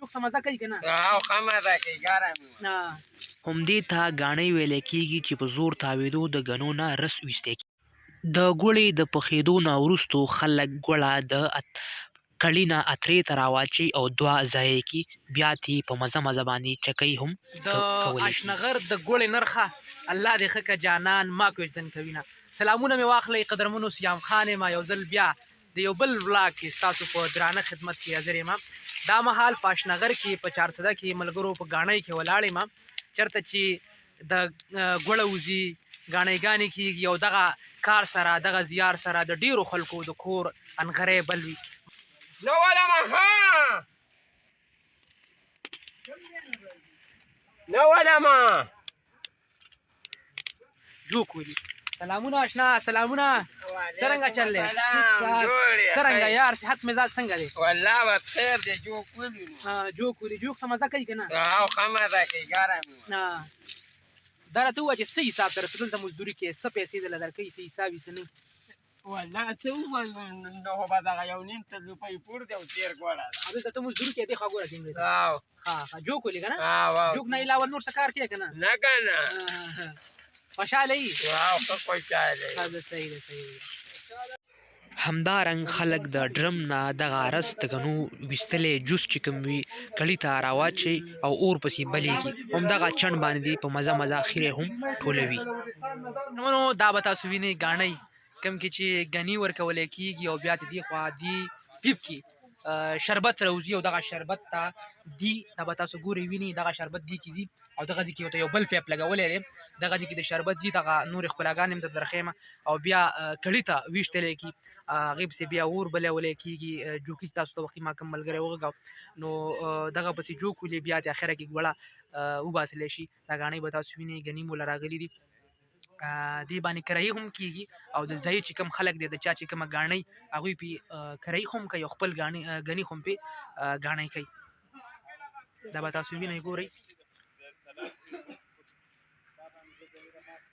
ټوک سمزه کوي که نه؟ او ښه مزه کوي ګرم وي. همدې ته ګاڼۍ ویلی کېږي چې په زور تاوېدو د ګنو نه رس ویستی کېږي. د ګوړې د پخېدو نه وروستو خلک ګوړه د کړي نه اترې ته راواچوي او 2 ځایه کړي، بیا ترې په مزه مزه باندې چکۍ هم د اشنغر د ګوړې نرخه الله دې ښه که جانان ما کوژدن کوي نه. سلامونه مې واخلئ قدرمنو، سیام خان یم یو ځل بیا د یو بل ولاګ کې ستاسو په درانه خدمت کې حاضر یم. دا مهال په اشنغر کې په 400 کې ملګرو په ګاڼۍ کې ولاړ یم، چېرته چې د ګوړه وځي، ګاڼیګانې کېږي او دغه کار سره دغه زیار سره د ډېرو خلکو د کور انغری بل وي. نو ولمه ها نو ولمه جوک ولي. سلامونه اشنا، سلامونه. څرنګه چل دی؟ څرنګه یار صحت مزاج څنګه دی؟ والله بخیر دی. جوک ولي جوک ولي. جوک څه مزه کوي که نه؟ او ښه مزه کوي ګرم وي. دا راته ووایه چې څه حساب ته رسېدل د مزدوري کې څه پیسې دله درکوي، څه حساب یې څه نه وي؟ والله څه ووایم، نو خو به دغه 1.5 روپۍ پور دی او تېر ګوړه ده. دلته ته مزدوري کوې، دې خوا ګوره ټینګ دی. جوک ولي که نه؟ جوک نه علاوه نور څه کار کوې که نه؟ نه که نه. خوشحاله یې؟ او ښه خوشحاله یې. صحیح ده صحیح ده. همدارنګ خلک د ډرم نه دغه رس د ګنو ویستلی جوس چې کوم وي کړي ته راواچوي او اور پسې بلیږي، همدغه چڼ باندې په مزه مزه خیرې هم ټولوي. نو دا به تاسو وینئ ګاڼۍ کوم کې چې ګني ورکولی کېږي او بیا دې خوا دې پیپ کې شربت راوځي او دغه شربت ته دي دا به تاسو ګورئ وینئ دغه شربت دې کې ځي او دغه دې کې ورته یو بل پیپ لګولی دی، دغه دې کې د شربت ځي، دغه نورې ښکلاګانې هم درته درښیم او بیا کړي ته ویشتلی کي، هغې پسې بیا اور بلولی کېږي. جوکي تاسو ته وختي ما کوم ملګری وغږاو نو دغه پسې جوک ولي، بیا د اخره کې ګوړه وباسلی شي. دا ګاڼۍ به تاسو وینئ ګني موله راغلي دي، دې باندې کرایي هم کېږي او د ځایي چې کوم خلک دی د چا چې کومه ګاڼۍ هغوی پې کرایي هم کوي او خپل ګني هم پې ګاڼۍ کوي. دا به تاسو وینئ ګورئ.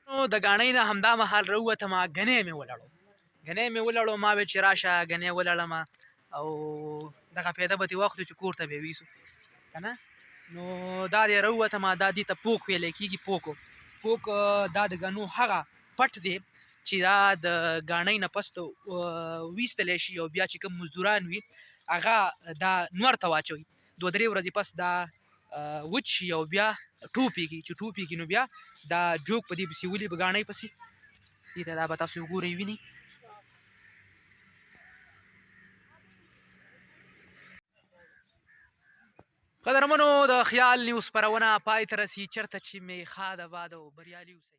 نو د ګاڼۍ نه همدا مهال راووتمه، ګنی مې ولړو، ما ویل چې راشه ګنی ولړم او دغه پیدا به ترې واخلو چې کور ته به یې ویسو که نه. نو دا دی راووتمه، دا دې ته پوک ویلی کېږي. پوک دا د ګنو هغه پټ دی چې دا د ګاڼۍ نه پس ویستلی شي او بیا چې کوم مزدوران وي هغه دا نور ته واچوي، 2-3 ورځې پس دا وچ شي او بیا ټوپېږي، چې ټوپېږي نو بیا دا جوک په دې پسې ولي په ګاڼۍ پسې دې ته دا به تاسو وګورئ وینئ. قدرمنو د خیال نیوز خپرونه پای ته رسي، چېرته چې مې ښاد آباد او بریالي اوسئ.